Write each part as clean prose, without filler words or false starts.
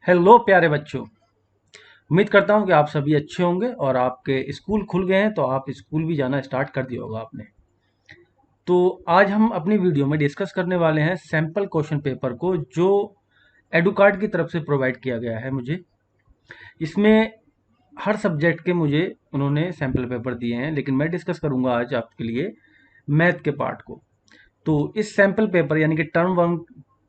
Hello प्यारे बच्चों। उम्मीद करता हूँ कि आप सभी अच्छे होंगे और आपके स्कूल खुल गए हैं तो आप स्कूल भी जाना स्टार्ट कर दिया होगा आपने। तो आज हम अपनी वीडियो में डिस्कस करने वाले हैं सैम्पल क्वेश्चन पेपर को जो एडुकार्ड की तरफ से प्रोवाइड किया गया है मुझे। इसमें हर सब्जेक्ट के मुझे उन्होंने सैम्पल पेपर दिए हैं, लेकिन मैं डिस्कस करूंगा आज आपके लिए मैथ के पार्ट को। तो इस सैम्पल पेपर यानी कि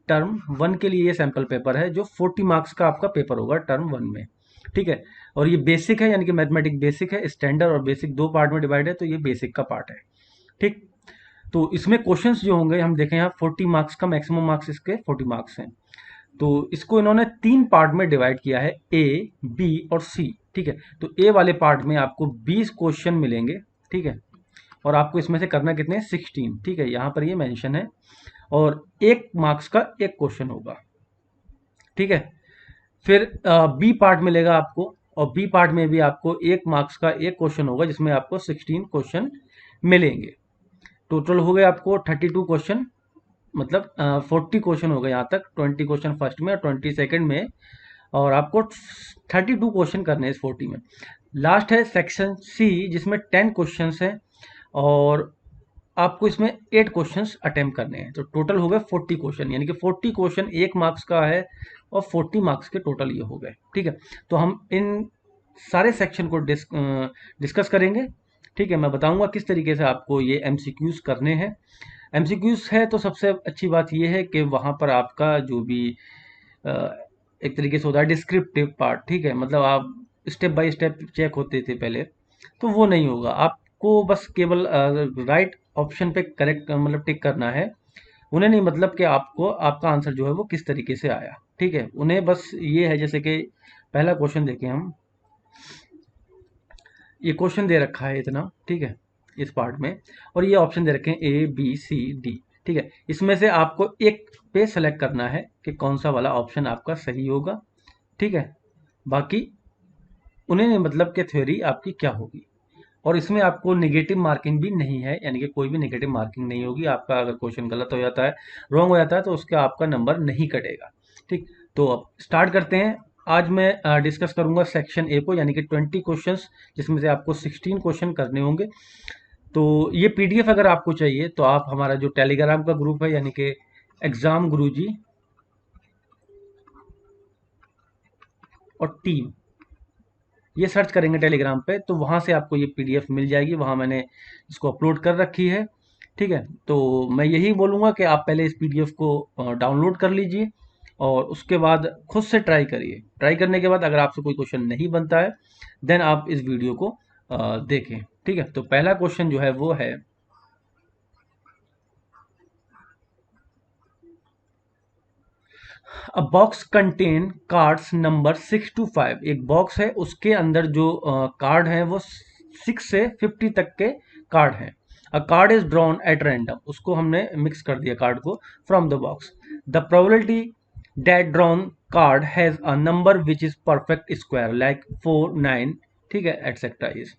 टर्म वन के लिए ये सैम्पल पेपर है जो 40 मार्क्स का आपका पेपर होगा टर्म वन में। ठीक है। और ये बेसिक है यानी कि मैथमेटिक बेसिक है, स्टैंडर्ड और बेसिक दो पार्ट में डिवाइड है, तो ये बेसिक का पार्ट है। ठीक। तो इसमें क्वेश्चंस जो होंगे हम देखें यहाँ 40 मार्क्स का मैक्सिमम मार्क्स इसके 40 मार्क्स हैं। तो इसको इन्होंने तीन पार्ट में डिवाइड किया है, ए, बी और सी। ठीक है। तो ए वाले पार्ट में आपको 20 क्वेश्चन मिलेंगे। ठीक है। और आपको इसमें से करना कितने 16। ठीक है, यहाँ पर ये मेंशन है। और 1 मार्क्स का एक क्वेश्चन होगा। ठीक है। फिर बी पार्ट मिलेगा आपको, और बी पार्ट में भी आपको 1 मार्क्स का एक क्वेश्चन होगा जिसमें आपको 16 क्वेश्चन मिलेंगे। टोटल हो गए आपको 32 क्वेश्चन, मतलब 40 क्वेश्चन हो गए यहाँ तक। 20 क्वेश्चन फर्स्ट में और 20 सेकंड में, और आपको 32 क्वेश्चन करने हैं इस 40 में। लास्ट है सेक्शन सी जिसमें 10 क्वेश्चन हैं, और आपको इसमें 8 क्वेश्चंस अटेम्प्ट करने हैं। तो टोटल हो गए 40 क्वेश्चन, यानी कि 40 क्वेश्चन 1 मार्क्स का है और 40 मार्क्स के टोटल ये हो गए। ठीक है। तो हम इन सारे सेक्शन को डिस्कस करेंगे। ठीक है। मैं बताऊंगा किस तरीके से आपको ये एमसीक्यूज करने हैं। एमसीक्यूज है तो सबसे अच्छी बात ये है कि वहाँ पर आपका जो भी अ, एक तरीके से होता है डिस्क्रिप्टिव पार्ट। ठीक है, मतलब आप स्टेप बाय स्टेप चेक होते थे पहले, तो वो नहीं होगा। आपको बस केवल राइट ऑप्शन पे करेक्ट मतलब टिक करना है। उन्हें नहीं मतलब कि आपको आपका आंसर जो है वो किस तरीके से आया। ठीक है, उन्हें बस ये है, जैसे कि पहला क्वेश्चन देखें हम। ये क्वेश्चन दे रखा है इतना। ठीक है, इस पार्ट में, और ये ऑप्शन दे रखे हैं ए बी सी डी। ठीक है, इसमें से आपको एक पे सेलेक्ट करना है कि कौन सा वाला ऑप्शन आपका सही होगा। ठीक है। बाकी उन्हें नहीं मतलब कि थ्योरी आपकी क्या होगी। और इसमें आपको नेगेटिव मार्किंग भी नहीं है, यानी कि कोई भी नेगेटिव मार्किंग नहीं होगी। आपका अगर क्वेश्चन गलत हो जाता है, रॉन्ग हो जाता है, तो उसका आपका नंबर नहीं कटेगा। ठीक। तो अब स्टार्ट करते हैं। आज मैं डिस्कस करूंगा सेक्शन ए को, यानी कि 20 क्वेश्चंस जिसमें से आपको 16 क्वेश्चन करने होंगे। तो ये पीडीएफ अगर आपको चाहिए तो आप हमारा जो टेलीग्राम का ग्रुप है, यानी कि एग्जाम गुरुजी और टीम, ये सर्च करेंगे टेलीग्राम पे तो वहाँ से आपको ये पीडीएफ मिल जाएगी। वहाँ मैंने इसको अपलोड कर रखी है। ठीक है। तो मैं यही बोलूँगा कि आप पहले इस पीडीएफ को डाउनलोड कर लीजिए और उसके बाद खुद से ट्राई करिए। ट्राई करने के बाद अगर आपसे कोई क्वेश्चन नहीं बनता है, देन आप इस वीडियो को देखें। ठीक है। तो पहला क्वेश्चन जो है वो है, अ box contain cards number 6 to 5। एक बॉक्स है, उसके अंदर जो कार्ड है वो 6 से 50 तक के कार्ड हैं। अ card is drawn at random, उसको हमने मिक्स कर दिया कार्ड को from the box. The probability that drawn card has a number which is perfect square like 4 9, ठीक है, एटसेट्रा इज।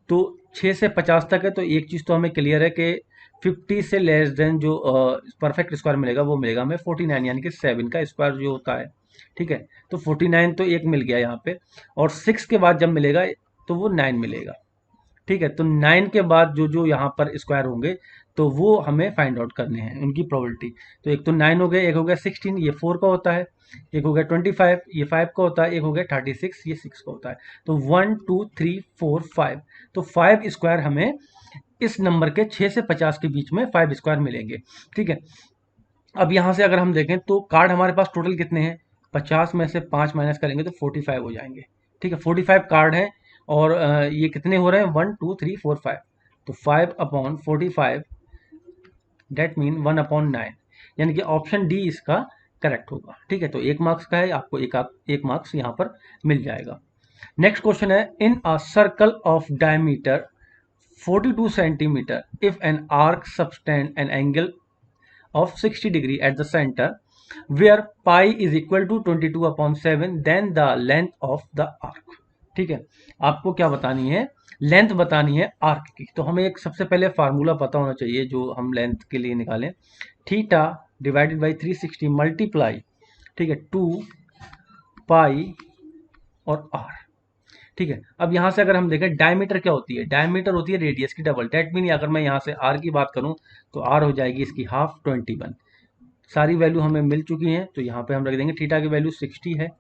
तो 6 से 50 तक है, तो एक चीज़ तो हमें क्लियर है कि 50 से लेस देन जो परफेक्ट स्क्वायर मिलेगा वो मिलेगा हमें 49, यानी कि 7 का स्क्वायर जो होता है। ठीक है। तो 49 तो एक मिल गया यहाँ पे, और 6 के बाद जब मिलेगा तो वो 9 मिलेगा। ठीक है। तो 9 के बाद जो जो यहाँ पर स्क्वायर होंगे तो वो हमें फाइंड आउट करने हैं उनकी प्रोबेबिलिटी। तो एक तो 9 हो गए, एक हो गया 16, ये 4 का होता है। एक हो गया 25, ये 5 का होता है। एक हो गया 36, ये 6 का होता है। तो 1 2 3 4 5, तो 5 स्क्वायर हमें इस नंबर के 6 से 50 के बीच में 5 स्क्वायर मिलेंगे। ठीक है। अब यहाँ से अगर हम देखें तो कार्ड हमारे पास टोटल कितने हैं, 50 में से 5 माइनस करेंगे तो 45 हो जाएंगे। ठीक है, 45 कार्ड हैं। और ये कितने हो रहे हैं, 1 2 3 4 5। तो 5/45, डेट मीन 1/9, यानी कि ऑप्शन डी इसका करेक्ट होगा। ठीक है। तो 1 मार्क्स का है, आपको एक मार्क्स यहाँ पर मिल जाएगा। नेक्स्ट क्वेश्चन है, in a circle of diameter 42 centimeter, if an arc subtend an angle of 60 degree at the center where pi is equal to 22/7, then the length of the arc। ठीक है, आपको क्या बतानी है, लेंथ बतानी है arc की। तो हमें एक सबसे पहले फार्मूला पता होना चाहिए जो हम लेंथ के लिए निकालें। थीटा डिवाइडेड बाई 360 मल्टीप्लाई, ठीक है, 2 पाई और आर। ठीक है, अब यहां से अगर हम देखें डायमीटर क्या होती है, डायमीटर होती है रेडियस की डबल। डेट मीन अगर मैं यहां से आर की बात करूं तो आर हो जाएगी इसकी हाफ 21। सारी वैल्यू हमें मिल चुकी हैं, तो यहाँ पे हम रख देंगे थीटा की वैल्यू 60 है,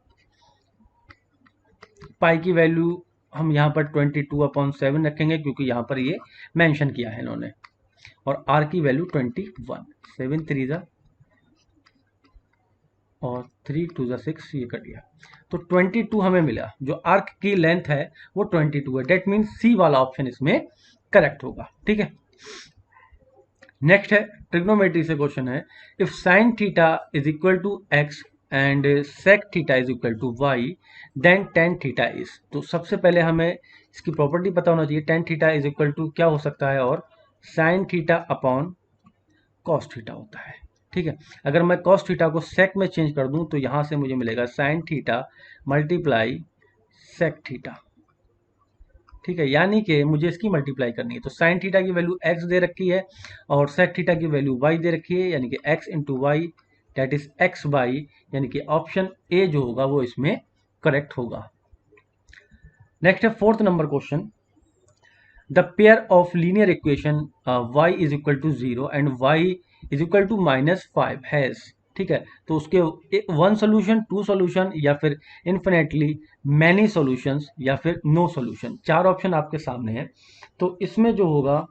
पाई की वैल्यू हम यहाँ पर 22/7 रखेंगे क्योंकि यहाँ पर ये मेंशन किया है इन्होंने, और आर की वैल्यू 21। 7 3 और 3 2 6, ये कट गया, तो 22 हमें मिला। जो आर्क की लेंथ है वो 22 है। डेट मीन सी वाला ऑप्शन इसमें करेक्ट होगा। ठीक है, नेक्स्ट है ट्रिग्नोमेट्री से क्वेश्चन है, if sine theta is equal to X and sec theta is equal to Y then tan theta is. तो सबसे पहले हमें इसकी प्रॉपर्टी पता होना चाहिए। Tan theta is equal to क्या हो सकता है, और sine theta upon cos theta होता है। ठीक है, अगर मैं कॉस थीटा को सेक में चेंज कर दूं तो यहां से मुझे मिलेगा sine theta multiply sec theta. ठीक है, यानी कि मुझे इसकी मल्टीप्लाई करनी है। तो साइन थीटा की वैल्यू एक्स दे रखी है और सेक थीटा की वैल्यू वाई दे रखी है, यानी कि X into Y that is X Y, यानी कि ऑप्शन ए जो होगा वो इसमें करेक्ट होगा। नेक्स्ट है fourth number question, the pair of linear equation y is equal to 0 and y is equal to -5 has. ठीक है, तो उसके वन सोल्यूशन, टू सोल्यूशन, या फिर इन्फिनेटली मैनी सॉल्यूशंस, या फिर नो सोल्यूशन। चार ऑप्शन आपके सामने हैं, तो इसमें जो होगा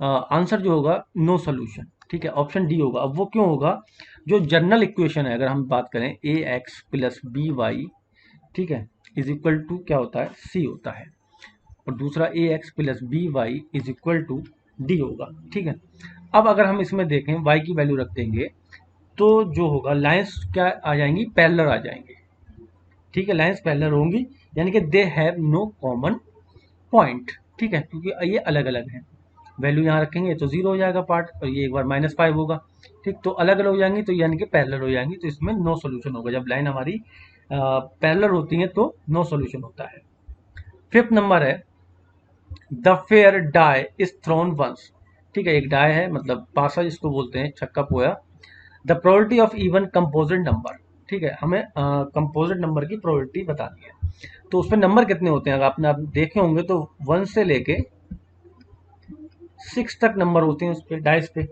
आंसर जो होगा नो सोल्यूशन। ठीक है, ऑप्शन डी होगा। अब वो क्यों होगा, जो जनरल इक्वेशन है अगर हम बात करें ए एक्स प्लस बी वाई, ठीक है, इज इक्वल टू क्या होता है, सी होता है, और दूसरा a x plus b y is equal to d होगा। ठीक है, अब अगर हम इसमें देखें y की वैल्यू रख देंगे तो जो होगा लाइंस क्या आ जाएंगी, पैरेलल आ जाएंगे। ठीक है, लाइंस पैरेलल होंगी, यानी कि they have no common point. ठीक है, क्योंकि ये अलग अलग हैं। वैल्यू यहाँ रखेंगे तो 0 हो जाएगा पार्ट, और ये एक बार -5 होगा। ठीक, तो अलग अलग हो जाएंगी, तो यानी कि पैरेलल हो जाएंगी, तो इसमें नो सोल्यूशन होगा। जब लाइन हमारी पैरेलल होती है तो नो सोल्यूशन होता है। फिफ्थ नंबर है, the fair die is thrown once. ठीक है, एक डाई है मतलब पासा जिसको बोलते हैं, छक्का पोया। The probability of even composite number. ठीक है, हमें कंपोजिट नंबर की प्रोबेबिलिटी बतानी है। तो उसमें नंबर कितने होते हैं, अगर आपने आप देखे होंगे तो 1 से लेके 6 तक नंबर होते हैं उस पर डाइस पे।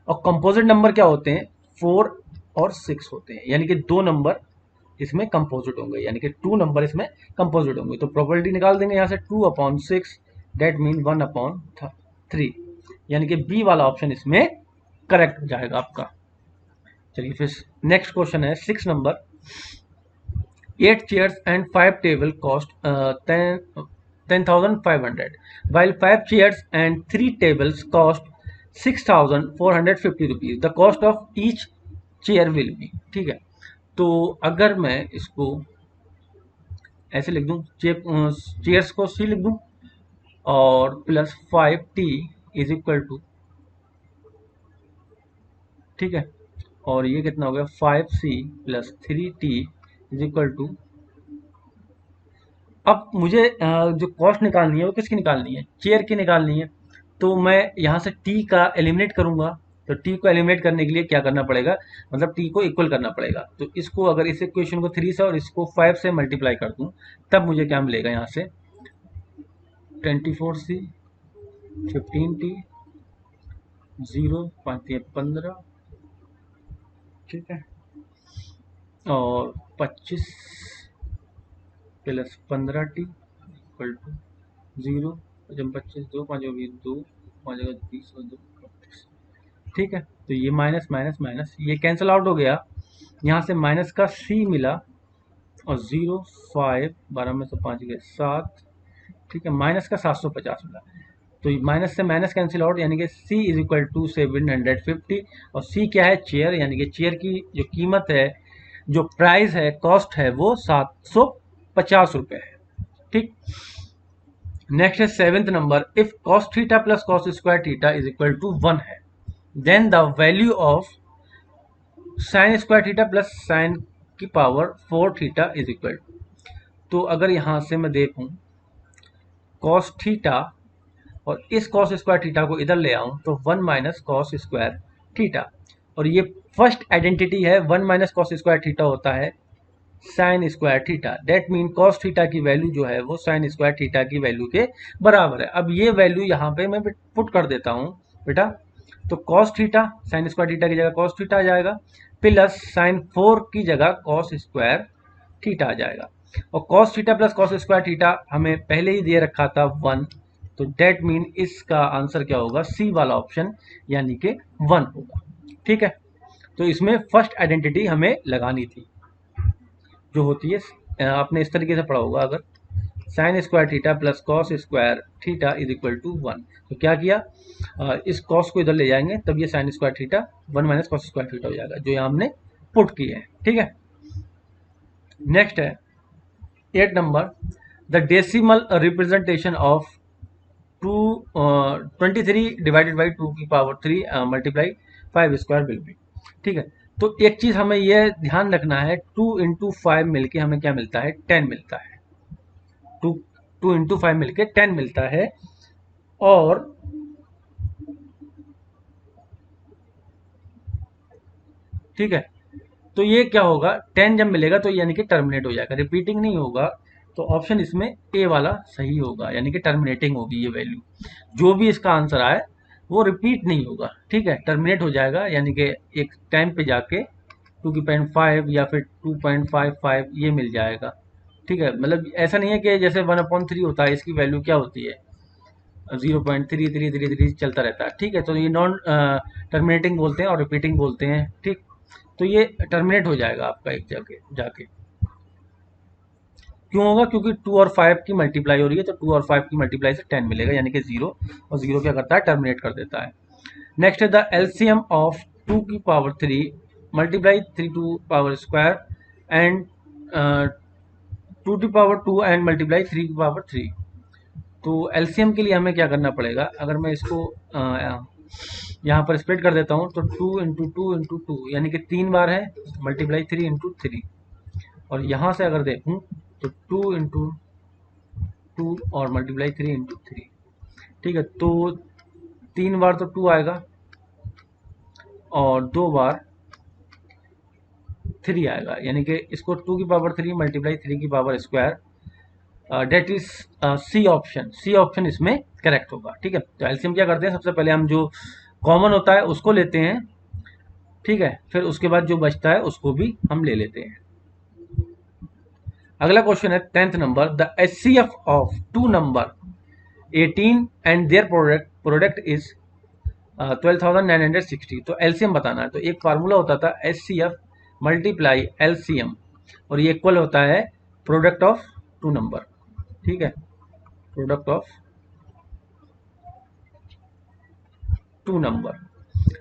और कंपोजिट नंबर क्या होते हैं, 4 और 6 होते हैं, यानी कि दो नंबर इसमें कंपोजिट होंगे, यानी कि 2 नंबर इसमें कंपोजिट होंगे। तो प्रोबेबिलिटी निकाल देंगे यहाँ से 2/6, डेट मीन 1/3, यानी कि बी वाला ऑप्शन इसमें करेक्ट हो जाएगा आपका। चलिए फिर नेक्स्ट क्वेश्चन है 6 number, 8 chairs and 5 table cost 10,500 while 5 chairs and 3 tables cost 6,450 rupees. The cost of each chair will be। ठीक है, तो अगर मैं इसको ऐसे लिख दूं, चेयर्स को सी लिख दूं और plus 5t is equal to, ठीक है, और ये कितना हो गया 5c plus 3t is equal to. अब मुझे जो कॉस्ट निकालनी है वो किसकी निकालनी है, चेयर की निकालनी है। तो मैं यहाँ से t का एलिमिनेट करूंगा, तो t को एलिमिनेट करने के लिए क्या करना पड़ेगा, मतलब t को इक्वल करना पड़ेगा। तो इसको अगर इस इक्वेशन को 3 से और इसको 5 से मल्टीप्लाई कर दूं तब मुझे क्या मिलेगा, यहाँ से 24c 15t 0 5 15, ठीक है, और 25 प्लस 15t इक्वल टू 0, जब 25 2 5 2 5 20 और 2 25। ठीक है, तो ये माइनस माइनस माइनस ये कैंसिल आउट हो गया, यहाँ से माइनस का c मिला और 0 5 12 में से 5 गए 7, ठीक है, माइनस का 750 मिला। तो माइनस से माइनस कैंसिल आउट, यानी कि c इज इक्वल टू 750, और c क्या है, चेयर, यानी कि चेयर की जो कीमत है, जो प्राइस है, कॉस्ट है, वो 750 रुपये है। ठीक, नेक्स्ट है 7th number, if cos theta plus cos square theta is equal to 1 है, then the value of sine square theta plus sine की power 4 theta is equal to. तो अगर यहां से मैं देखूं कॉस थीटा और इस कॉस स्क्वायर थीटा को इधर ले आऊं तो 1 माइनस कॉस स्क्वायर थीटा, और ये फर्स्ट आइडेंटिटी है, 1 माइनस कॉस स्क्वायर थीटा होता है sign square theta, that mean cos theta की वैल्यू जो है वो साइन स्क्वायर थीटा की वैल्यू के बराबर है। अब ये वैल्यू यहाँ पे मैं पुट कर देता हूँ बेटा, तो cos theta, sign square theta की जगह कॉस थीटा आ जाएगा, प्लस साइन 4 की जगह कॉस स्क्वायर थीटा आ जाएगा। और cos theta plus cos square theta हमें पहले ही दे रखा था 1, तो डेट मीन इसका आंसर क्या होगा, सी वाला ऑप्शन यानी कि 1 होगा। ठीक है, तो इसमें फर्स्ट आइडेंटिटी हमें लगानी थी जो होती है, आपने इस तरीके से पढ़ा होगा, अगर sine square theta plus cos square theta is equal to 1, तो क्या किया, इस कॉस को इधर ले जाएंगे तब ये sign square theta 1 minus cos square theta हो जाएगा, जो यहाँ हमने पुट किए हैं। ठीक है, नेक्स्ट है 8 number, the decimal representation of 23 divided by 2 की power 3 multiply 5 square will be. ठीक है, तो एक चीज हमें यह ध्यान रखना है, 2 इंटू 5 मिलके हमें क्या मिलता है, 10 मिलता है। 2 इंटू 5 मिलके 10 मिलता है, और ठीक है, तो ये क्या होगा, 10 जब मिलेगा तो यानी कि टर्मिनेट हो जाएगा, रिपीटिंग नहीं होगा, तो ऑप्शन इसमें ए वाला सही होगा, यानी कि टर्मिनेटिंग होगी ये वैल्यू। जो भी इसका आंसर आए वो रिपीट नहीं होगा, ठीक है, टर्मिनेट हो जाएगा, यानी कि एक टाइम पे जाके 2.5 या फिर 2.55 ये मिल जाएगा। ठीक है, मतलब ऐसा नहीं है कि जैसे 1/3 होता है, इसकी वैल्यू क्या होती है 0.3333 चलता रहता है। ठीक है, तो ये नॉन टर्मिनेटिंग बोलते हैं और रिपीटिंग बोलते हैं। ठीक, तो ये टर्मिनेट हो जाएगा आपका एक जगह जाके। क्यों होगा, क्योंकि 2 और 5 की मल्टीप्लाई हो रही है, तो 2 और 5 की मल्टीप्लाई से 10 मिलेगा, यानी कि 0, और 0 क्या करता है, टर्मिनेट कर देता है। नेक्स्ट है द एलसीएम ऑफ 2 की power 3 multiply 3 to power square and 2 की पावर 2 एंड मल्टीप्लाई 3 की पावर 3। तो एलसीएम के लिए हमें क्या करना पड़ेगा, अगर मैं इसको यहाँ पर स्प्लिट कर देता हूँ, तो 2 इंटू 2 इंटू 2 यानी कि 3 बार है, मल्टीप्लाई 3 इंटू 3, और यहाँ से अगर देखूँ तो 2 इंटू 2 और मल्टीप्लाई 3 इंटू 3। ठीक है, तो 3 बार तो 2 आएगा और 2 बार 3 आएगा, यानी कि इसको 2 की पावर 3 मल्टीप्लाई 3 की power square, that is C option. C option इसमें करेक्ट होगा। ठीक है, तो एलसीएम क्या करते हैं, सबसे पहले हम जो कॉमन होता है उसको लेते हैं, ठीक है, फिर उसके बाद जो बचता है उसको भी हम ले लेते हैं। अगला क्वेश्चन है 10th number, the HCF of 2 number 18 and their product is 12,960। तो एलसीएम बताना है, तो एक फार्मूला होता था एचसीएफ मल्टीप्लाई एलसीएम, और ये इक्वल होता है प्रोडक्ट ऑफ 2 नंबर। ठीक है, प्रोडक्ट ऑफ 2 नंबर।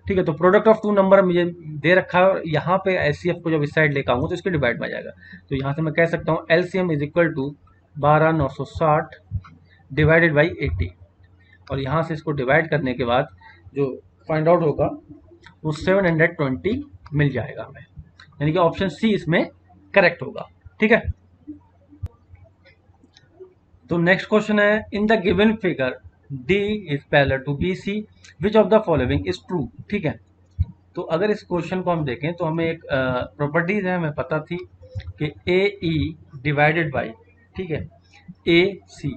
ठीक है, तो प्रोडक्ट ऑफ 2 नंबर मुझे दे रखा है, और यहाँ पे एचसीएफ को जब इस साइड लेकर आऊंगा तो इसके डिवाइड में आ जाएगा, तो यहाँ से मैं कह सकता हूँ LCM is equal to 12,960 divided by 80, और यहाँ से इसको डिवाइड करने के बाद जो फाइंड आउट होगा वो 720 मिल जाएगा हमें, यानी कि ऑप्शन सी इसमें करेक्ट होगा। ठीक है, तो नेक्स्ट क्वेश्चन है, in the given figure D is parallel to B C, which of the following is true. ठीक है, तो अगर इस क्वेश्चन को हम देखें तो हमें एक प्रॉपर्टीज है, हमें पता थी कि ए ई डिवाइडेड बाई, ठीक है, ए सी,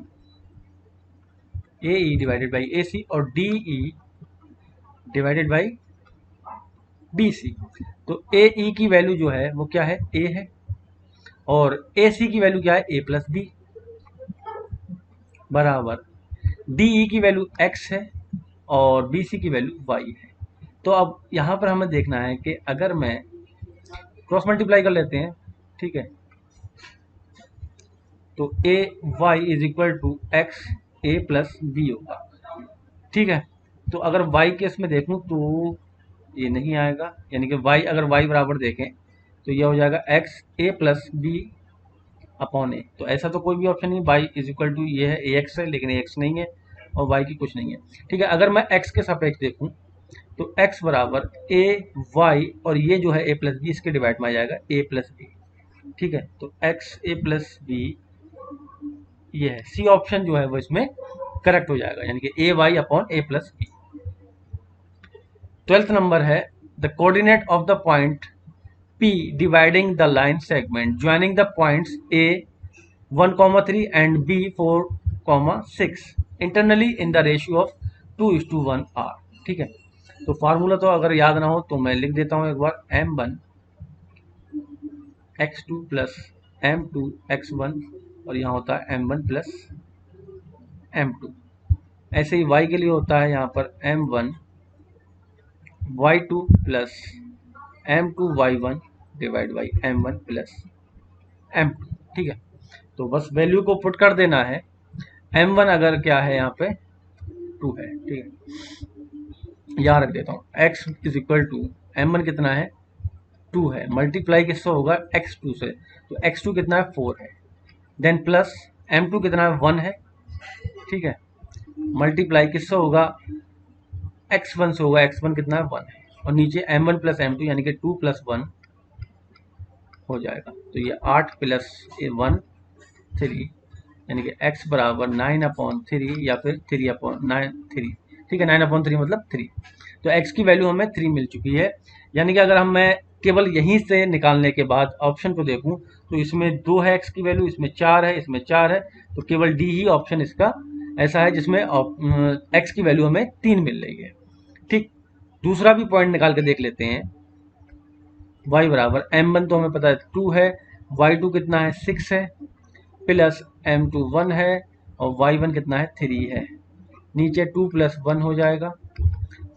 ए ई डिवाइडेड बाई ए सी, और D E divided by B C. तो ए ई की वैल्यू जो है वो क्या है, ए है, और ए सी की वैल्यू क्या है, ए प्लस बी, बराबर डी ई की वैल्यू एक्स है और बी सी की वैल्यू वाई है। तो अब यहाँ पर हमें देखना है कि अगर मैं क्रॉस मल्टीप्लाई कर लेते हैं, ठीक है, तो a y is equal to x a plus b होगा। ठीक है, तो अगर वाई केस में देखूं तो ये नहीं आएगा, यानी कि वाई, अगर वाई बराबर देखें तो यह हो जाएगा x a plus B upon ए, तो ऐसा तो कोई भी ऑप्शन नहीं, वाई इज इक्वल टू ये है ए एक्स है, लेकिन ए एक्स नहीं है और वाई की कुछ नहीं है। ठीक है, अगर मैं एक्स के सापेक्ष देखूं तो x बराबर ए वाई, और ये जो है ए प्लस बी, इसके डिवाइड में आ जाएगा ए प्लस बी। ठीक है, तो x ए प्लस बी ये है, सी ऑप्शन जो है वो इसमें करेक्ट हो जाएगा, यानी कि ए वाई अपॉन ए प्लस बी। 12th नंबर है the coordinate of the point P dividing the line segment joining the points A 1,3 and B 4,6 internally in the ratio of 2:1 R। ठीक है, तो फार्मूला तो अगर याद ना हो तो मैं लिख देता हूं एक बार, M1 x2 plus M2 x1 और यहाँ होता है M1 प्लस M2। ऐसे ही y के लिए होता है यहाँ पर M1 y2 plus M2 y1 divide by M1 plus M2। ठीक है, तो बस वैल्यू को पुट कर देना है। M1 अगर क्या है यहाँ पे 2 है, ठीक है, यहाँ रख देता हूँ x is equal to M1 कितना है 2 है, मल्टीप्लाई किससे होगा x2 से, तो x2 कितना है 4 है, देन प्लस M2 कितना है 1 है, ठीक है, मल्टीप्लाई किससे होगा x1 से होगा, x1 कितना है 1 है, और नीचे M1 प्लस M2 यानी कि 2 प्लस 1 हो जाएगा, तो ये 8 प्लस 1 3 यानी कि x बराबर 9/3 या फिर 3/3। ठीक है, 9/3 मतलब 3, तो x की वैल्यू हमें 3 मिल चुकी है। यानी कि अगर मैं केवल यहीं से निकालने के बाद ऑप्शन को देखूं तो इसमें 2 है x की वैल्यू, इसमें 4 है, इसमें 4 है, तो केवल डी ही ऑप्शन इसका ऐसा है जिसमें x की वैल्यू हमें 3 मिल रही है। ठीक, दूसरा भी पॉइंट निकाल के देख लेते हैं। y बराबर M1 तो हमें पता है 2 है, y2 कितना है 6 है, प्लस M2 1 है और y1 कितना है 3 है, नीचे 2 प्लस 1 हो जाएगा,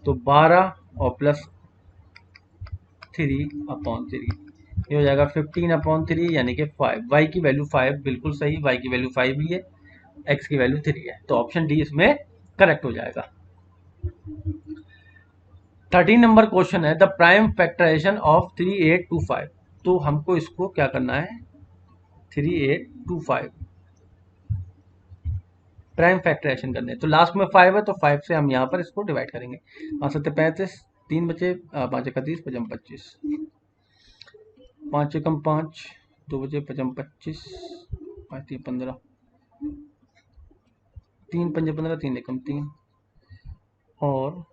तो 12 और प्लस 3/3 ये हो जाएगा 15/3 यानी कि 5। y की वैल्यू 5 बिल्कुल सही, y की वैल्यू 5 ही है, x की वैल्यू 3 है, तो ऑप्शन डी इसमें करेक्ट हो जाएगा। 13 नंबर क्वेश्चन है द प्राइम फैक्टराइजेशन ऑफ 3825। तो हमको इसको क्या करना है 3825 प्राइम फैक्टराइजेशन करने हैं, तो लास्ट में 5 है तो 5 से हम यहाँ पर इसको डिवाइड करेंगे। 5 7 35, 3 बचे 5 31 5 25, 5 एकम 5, 2 बचे 5 25, 5 3 15, 3 5 15, 3 एकम 3 और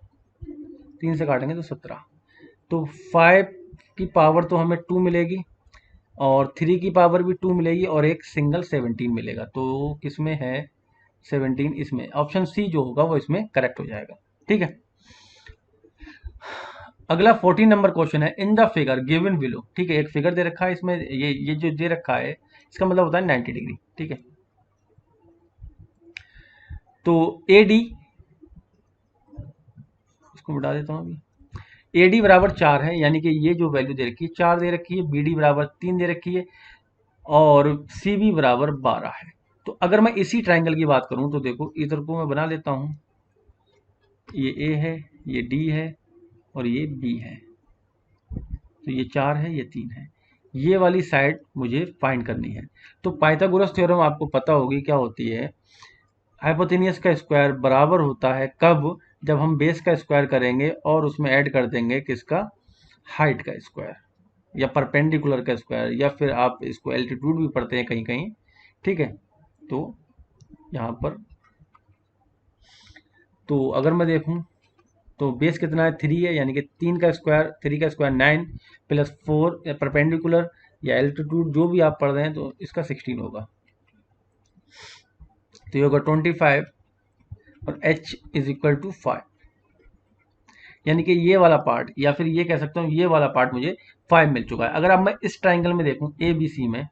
3 से काटेंगे तो 17। तो 5 की पावर तो हमें 2 मिलेगी और 3 की पावर भी 2 मिलेगी और एक सिंगल 17 मिलेगा, तो किसमें है 17, इसमें ऑप्शन सी जो होगा वो इसमें करेक्ट हो जाएगा। ठीक है, अगला 14 नंबर क्वेश्चन है in the figure given below. ठीक है, एक फिगर दे रखा है, इसमें ये जो दे रखा है इसका मतलब होता है 90 डिग्री। ठीक है, तो ए डी इसको बढ़ा देता हूँ अभी, ए डी बराबर 4 है, यानी कि ये जो वैल्यू दे रखी है 4 दे रखी है, बी डी बराबर 3 दे रखी है और सी बी बराबर 12 है। तो अगर मैं इसी ट्राइंगल की बात करूं तो देखो इधर को मैं बना लेता हूं, ये ए है, ये डी है और ये बी है, तो ये 4 है, ये 3 है, ये वाली साइड मुझे फाइंड करनी है। तो पाइथागोरस थ्योरम आपको पता होगी क्या होती है, हाइपोटेनियस का स्क्वायर बराबर होता है कब, जब हम बेस का स्क्वायर करेंगे और उसमें ऐड कर देंगे किसका, हाइट का स्क्वायर या परपेंडिकुलर का स्क्वायर, या फिर आप इसको एल्टीट्यूड भी पढ़ते हैं कहीं कहीं। ठीक है, तो यहाँ पर तो अगर मैं देखूं तो बेस कितना है 3 है, यानी कि 3 का स्क्वायर 9 प्लस 4 या परपेंडिकुलर या एल्टीट्यूड जो भी आप पढ़ रहे हैं तो इसका 16 होगा, तो ये होगा 25 और h इज इक्वल टू 5, यानी कि ये वाला पार्ट या फिर ये कह सकता हूँ ये वाला पार्ट मुझे 5 मिल चुका है। अगर अब मैं इस ट्राइंगल में देखूं ए बी सी में,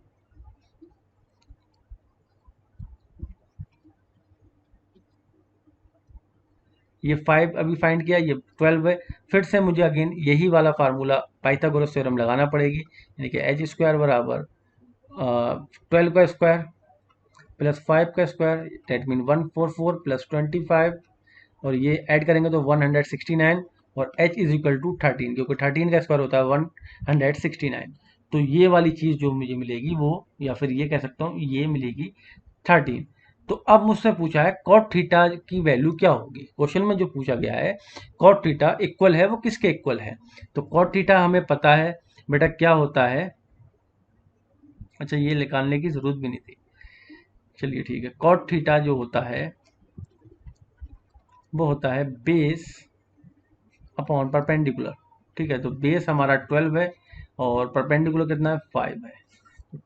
ये 5 अभी फाइंड किया, ये 12 है, फिर से मुझे अगेन यही वाला फार्मूला पाइथागोरस थ्योरम लगाना पड़ेगी, यानी कि एच स्क्वायर बराबर 12 का स्क्वायर प्लस 5 का स्क्वायर, डेट मीन 144 प्लस 25 और ये ऐड करेंगे तो 169 और h इज इक्वल टू 13, क्योंकि 13 का स्क्वायर होता है 169, तो ये वाली चीज़ जो मुझे मिलेगी वो, या फिर ये कह सकता हूँ ये मिलेगी 13। तो अब मुझसे पूछा है कॉट थीटा की वैल्यू क्या होगी, क्वेश्चन में जो पूछा गया है कॉट थीटा इक्वल है वो किसके इक्वल है, तो कॉट थीटा हमें पता है बेटा क्या होता है, अच्छा ये निकालने की जरूरत भी नहीं थी, चलिए ठीक है, कॉट थीटा जो होता है वो होता है बेस अपॉन परपेंडिकुलर। ठीक है, तो बेस हमारा 12 है और परपेंडिकुलर कितना है 5 है,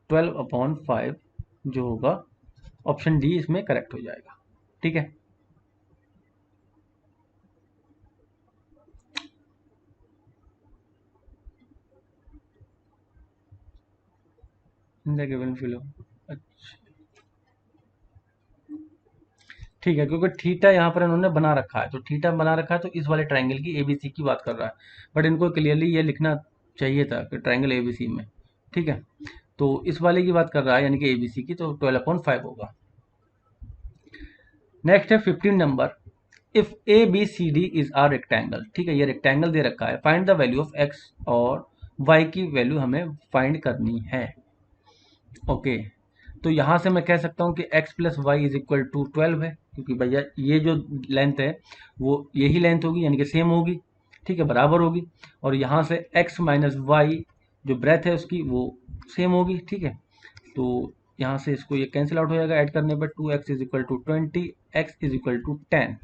12/5 जो होगा ऑप्शन डी इसमें करेक्ट हो जाएगा। ठीक है, गिवन फिलो। अच्छा ठीक है, क्योंकि थीटा यहाँ पर इन्होंने बना रखा है, तो थीटा बना रखा है तो इस वाले ट्रायंगल की एबीसी की बात कर रहा है, बट इनको क्लियरली ये लिखना चाहिए था कि ट्रायंगल एबीसी में। ठीक है, तो इस वाले की बात कर रहा है यानी कि एबीसी की, तो 12/5 होगा। नेक्स्ट है 15 number, if A B C D is are rectangle. ठीक है, ये रेक्टेंगल दे रखा है, find the value of X और वाई की वैल्यू हमें फाइंड करनी है। ओके, तो यहाँ से मैं कह सकता हूँ कि x plus Y is equal to 12 है, क्योंकि भैया ये जो लेंथ है वो यही लेंथ होगी यानी कि सेम होगी। ठीक है, बराबर होगी। और यहाँ से x माइनस वाई जो ब्रेथ है उसकी वो सेम होगी। ठीक है, तो यहाँ से इसको ये कैंसिल आउट हो जाएगा, ऐड करने पर 2x is equal to 20, x is equal to 10।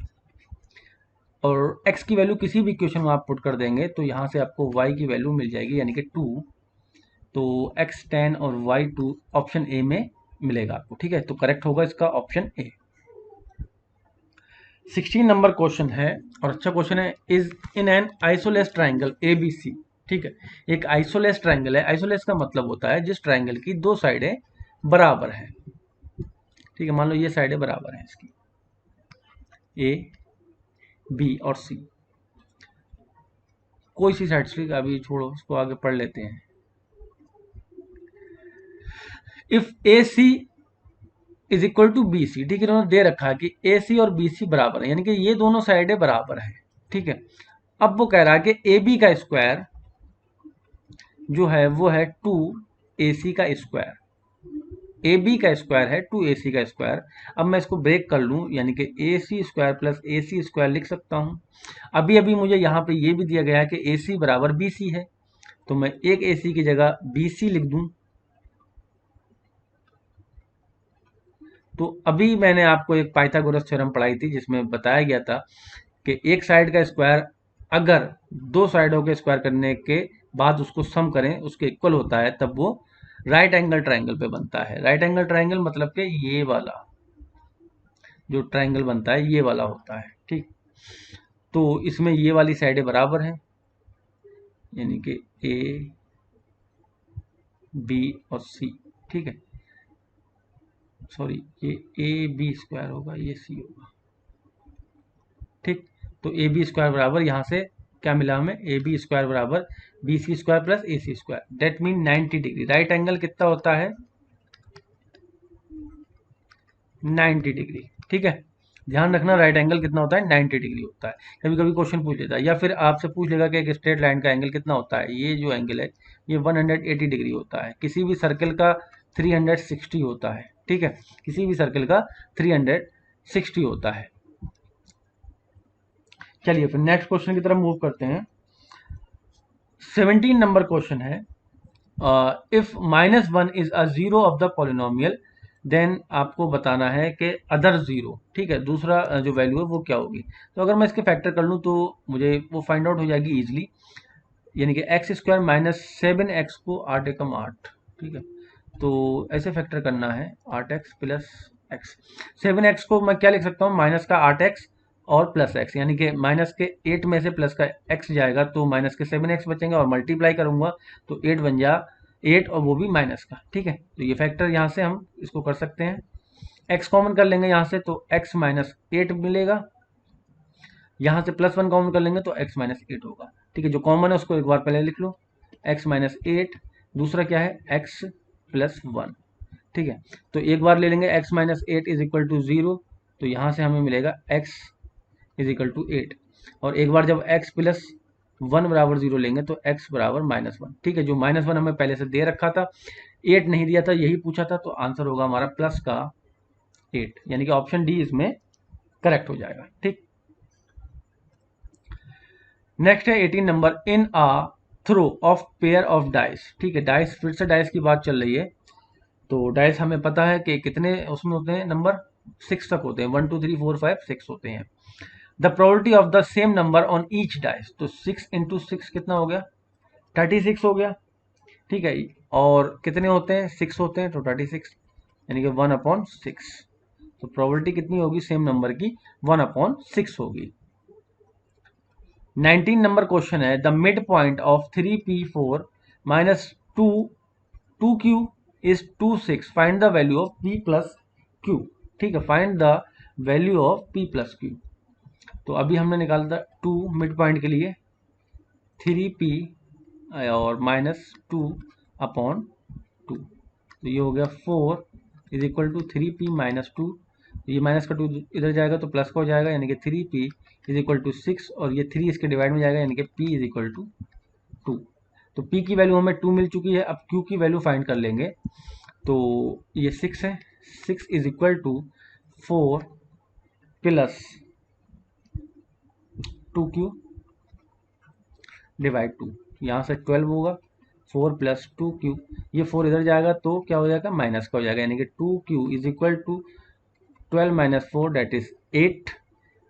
और x की वैल्यू किसी भी इक्वेशन में आप पुट कर देंगे तो यहाँ से आपको y की वैल्यू मिल जाएगी यानी कि 2। तो x 10 और y 2 ऑप्शन ए में मिलेगा आपको। ठीक है, तो करेक्ट होगा इसका ऑप्शन ए। 16 नंबर क्वेश्चन है और अच्छा क्वेश्चन है, is in an isosceles triangle A B C. ठीक है, एक आइसोलेस ट्राइंगल है, आइसोलेस का मतलब होता है जिस ट्राइंगल की दो साइडें बराबर हैं। ठीक है, मान लो ये साइडें बराबर हैं इसकी, ए बी और सी, कोई सी साइड से, अभी छोड़ो इसको आगे पढ़ लेते हैं। If A C is equal to B C, ठीक है, इन्होंने दे रखा है कि ए सी और बी सी बराबर है, यानी कि ये दोनों साइडें बराबर हैं। ठीक है, अब वो कह रहा है कि ए बी का स्क्वायर जो है वो है 2ac का स्क्वायर, ए बी का स्क्वायर है 2ac का स्क्वायर। अब मैं इसको ब्रेक कर लूं यानी कि ए C square plus A C square लिख सकता हूं। अभी अभी मुझे यहाँ पे ये भी दिया गया है कि ए सी बराबर बी सी है, तो मैं एक ए सी की जगह बी सी लिख दूं। तो अभी मैंने आपको एक पाइथागोरस थ्योरम पढ़ाई थी जिसमें बताया गया था कि एक साइड का स्क्वायर अगर दो साइडों के स्क्वायर करने के बाद उसको सम करें उसके इक्वल होता है, तब वो राइट एंगल ट्राइंगल पे बनता है। राइट एंगल ट्राइंगल मतलब कि ये वाला जो ट्राइंगल बनता है ये वाला होता है। ठीक, तो इसमें ये वाली साइडें बराबर हैं यानी कि ए बी और सी। ठीक है, सॉरी ये ए बी स्क्वायर होगा, ये सी होगा। ठीक, तो ए बी स्क्वायर बराबर यहाँ से क्या मिला हमें, ए बी स्क्वायर बराबर B C square plus A C square, that mean 90 degree. Right angle कितना होता है 90 डिग्री। ठीक है, ध्यान रखना राइट एंगल कितना होता है 90 डिग्री होता है। कभी कभी क्वेश्चन पूछ लेता है या फिर आपसे पूछ लेगा कि एक स्ट्रेट लाइन का एंगल कितना होता है, ये जो एंगल है ये 180 डिग्री होता है। किसी भी सर्कल का 360 होता है। ठीक है, किसी भी सर्कल का 360 होता है। चलिए फिर नेक्स्ट क्वेश्चन की तरफ मूव करते हैं। 17 नंबर क्वेश्चन है, if -1 is a zero of the polynomial then आपको बताना है कि अदर जीरो। ठीक है, दूसरा जो वैल्यू है वो क्या होगी। तो अगर मैं इसके फैक्टर कर लूँ तो मुझे वो फाइंड आउट हो जाएगी इजीली, यानी कि एक्स स्क्वायर माइनस 7x को 8 एकम 8। ठीक है, तो ऐसे फैक्टर करना है 8x प्लस एक्स। 7x को मैं क्या लिख सकता हूँ, माइनस का 8x और प्लस x, यानी कि माइनस के 8 में से प्लस का x जाएगा तो माइनस के 7x बचेंगे और मल्टीप्लाई करूंगा तो 8 बन जा 8 और वो भी माइनस का। ठीक है, तो ये फैक्टर यहाँ से हम इसको कर सकते हैं। x कॉमन कर लेंगे यहाँ से तो x माइनस 8 मिलेगा, यहाँ से +1 कॉमन कर लेंगे तो x माइनस 8 होगा। ठीक है, जो कॉमन है उसको एक बार पहले लिख लो, x माइनस 8, दूसरा क्या है x प्लस 1। ठीक है, तो एक बार ले लेंगे x minus 8 is equal to 0, तो यहाँ से हमें मिलेगा x इज इक्वल टू 8। और एक बार जब x प्लस 1 बराबर 0 लेंगे तो x बराबर -1। ठीक है, जो -1 हमें पहले से दे रखा था, 8 नहीं दिया था, यही पूछा था, तो आंसर होगा हमारा प्लस का 8, यानी कि ऑप्शन डी इसमें करेक्ट हो जाएगा। ठीक, नेक्स्ट है 18 number, in a throw of pair of dice. ठीक है, डाइस, फिर से डाइस की बात चल रही है। तो डाइस हमें पता है कि कितने उसमें होते हैं, नंबर 6 तक होते हैं, 1 2 3 4 5 6 होते हैं। The probability of the same number on each dice, तो 6 इंटू 6 कितना हो गया 36 हो गया। ठीक है। और कितने होते हैं, 6 होते हैं, तो 36 यानी कि 1/6। तो प्रोबेबिलिटी कितनी होगी सेम नंबर की, 1/6 होगी। 19 नंबर क्वेश्चन है, the mid point of 3p4 minus 2q is 26, find the value of p plus q। ठीक है, find the value of p plus q। तो अभी हमने निकाला था 2 मिड पॉइंट के लिए, 3p और -2/2, तो ये हो गया 4 is equal to 3p minus 2। ये माइनस का 2 इधर जाएगा तो प्लस का हो जाएगा, यानी कि 3p इज इक्वल टू 6, और ये 3 इसके डिवाइड में जाएगा, यानी कि p इज इक्वल टू 2। तो p की वैल्यू हमें 2 मिल चुकी है। अब q की वैल्यू फाइंड कर लेंगे। तो ये 6 है, 6 is equal to 4 plus 2q divide 2, यहाँ से 12 होगा, 4 प्लस 2q, ये 4 इधर जाएगा तो क्या हो जाएगा, माइनस का हो जाएगा, यानी कि 2q is equal to 12 minus 4 that is 8,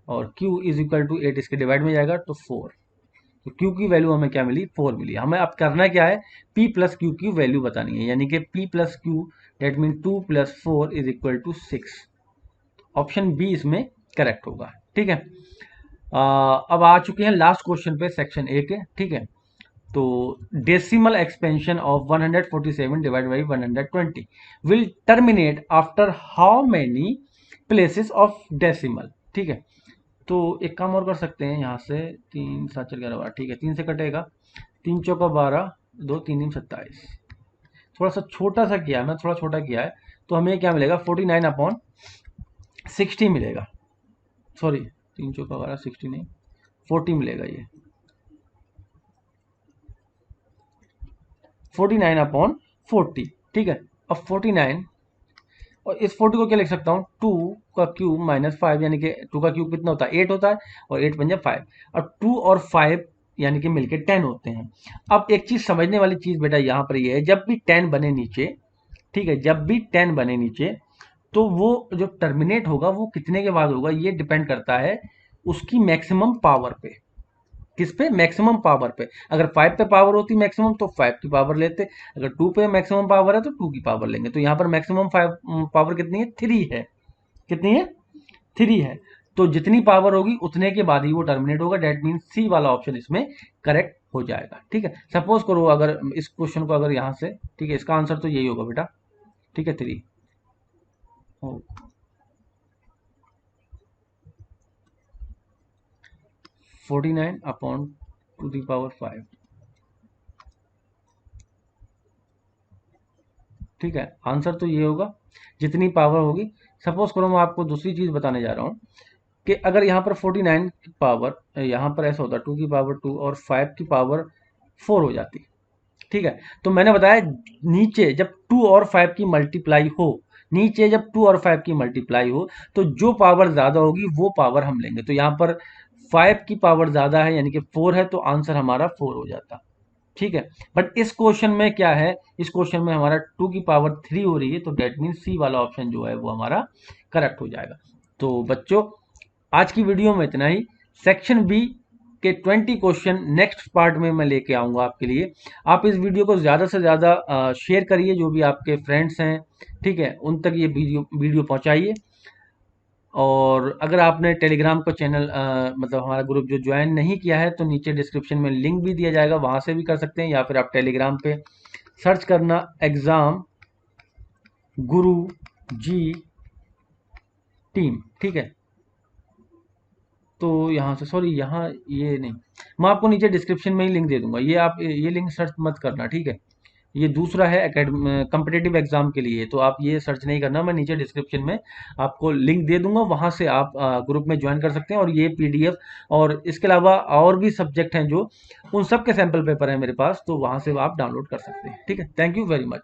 और q इज इक्वल टू 8 इसके डिवाइड में जाएगा तो 4। तो q की वैल्यू हमें क्या मिली, 4 मिली। हमें अब करना क्या है, p प्लस q की वैल्यू बतानी है, यानी कि p plus q that mean 2 plus 4 is equal to 6। Option B इसमें करेक्ट होगा। ठीक है। अब आ चुके हैं लास्ट क्वेश्चन पे सेक्शन ए के। ठीक है, तो decimal expansion of 147 divide by 120 will terminate after how many places of decimal. ठीक है, तो एक काम और कर सकते हैं, यहाँ से 3 7 4 11 12, ठीक है, 3 से कटेगा, 3 चौका 12, 2 3 3 27। थोड़ा सा छोटा सा किया है, मैं थोड़ा छोटा किया है, तो हमें क्या मिलेगा, 49/60 मिलेगा। सॉरी, 3 चौका 12, 60 नहीं, 40 मिलेगा ये, 49/40। ठीक है, अब 49, और इस 40 को क्या लिख सकता हूँ, 2 का क्यूब माइनस 5, यानी कि 2 का क्यूब कितना होता है, 8 होता है, और 8 बन जाए 5, और 2 और 5 यानी कि मिलके 10 होते हैं। अब एक चीज समझने वाली चीज बेटा यहाँ पर ये है, जब भी 10 बने नीचे, ठीक है, जब भी 10 बने नीचे, तो वो जो टर्मिनेट होगा वो कितने के बाद होगा, ये डिपेंड करता है उसकी मैक्सिमम पावर पे। किस पे, मैक्सिमम पावर पे। अगर 5 पे पावर होती मैक्सिमम तो 5 की पावर लेते, अगर 2 पे मैक्सिमम पावर है तो 2 की पावर लेंगे। तो यहाँ पर मैक्सिमम 5 पावर कितनी है, 3 है। कितनी है, 3 है। तो जितनी पावर होगी उतने के बाद ही वो टर्मिनेट होगा, डेट मीन सी वाला ऑप्शन इसमें करेक्ट हो जाएगा। ठीक है, सपोज करो अगर इस क्वेश्चन को अगर यहाँ से, ठीक है, इसका आंसर तो यही होगा बेटा। ठीक है, 3 49/2⁵। ठीक है, आंसर तो ये होगा, जितनी पावर होगी। सपोज करो मैं आपको दूसरी चीज बताने जा रहा हूँ कि अगर यहाँ पर 49 की पावर, यहाँ पर ऐसा होता 2 की पावर 2 और 5 की पावर 4 हो जाती। ठीक है, तो मैंने बताया नीचे जब 2 और 5 की मल्टीप्लाई हो, नीचे जब 2 और 5 की मल्टीप्लाई हो, तो जो पावर ज्यादा होगी वो पावर हम लेंगे। तो यहाँ पर 5 की पावर ज्यादा है, यानी कि 4 है, तो आंसर हमारा 4 हो जाता। ठीक है, बट इस क्वेश्चन में क्या है, इस क्वेश्चन में हमारा 2 की पावर 3 हो रही है, तो डेट मीन सी वाला ऑप्शन जो है वो हमारा करेक्ट हो जाएगा। तो बच्चों, आज की वीडियो में इतना ही। सेक्शन बी के 20 क्वेश्चन नेक्स्ट पार्ट में मैं लेके आऊंगा आपके लिए। आप इस वीडियो को ज़्यादा से ज़्यादा शेयर करिए, जो भी आपके फ्रेंड्स हैं, ठीक है, उन तक ये वीडियो पहुंचाइए। और अगर आपने टेलीग्राम को चैनल मतलब हमारा ग्रुप जो ज्वाइन नहीं किया है, तो नीचे डिस्क्रिप्शन में लिंक भी दिया जाएगा, वहां से भी कर सकते हैं, या फिर आप टेलीग्राम पे सर्च करना एग्जाम गुरु जी टीम। ठीक है, तो यहाँ से, सॉरी यहाँ ये नहीं, मैं आपको नीचे डिस्क्रिप्शन में ही लिंक दे दूंगा, ये आप ये लिंक सर्च मत करना। ठीक है, ये दूसरा है कम्पिटेटिव एग्जाम के लिए, तो आप ये सर्च नहीं करना, मैं नीचे डिस्क्रिप्शन में आपको लिंक दे दूंगा, वहां से आप ग्रुप में ज्वाइन कर सकते हैं। और ये पीडीएफ और इसके अलावा और भी सब्जेक्ट हैं जो, उन सब के सैंपल पेपर हैं मेरे पास, तो वहां से आप डाउनलोड कर सकते हैं। ठीक है, थैंक यू वेरी मच।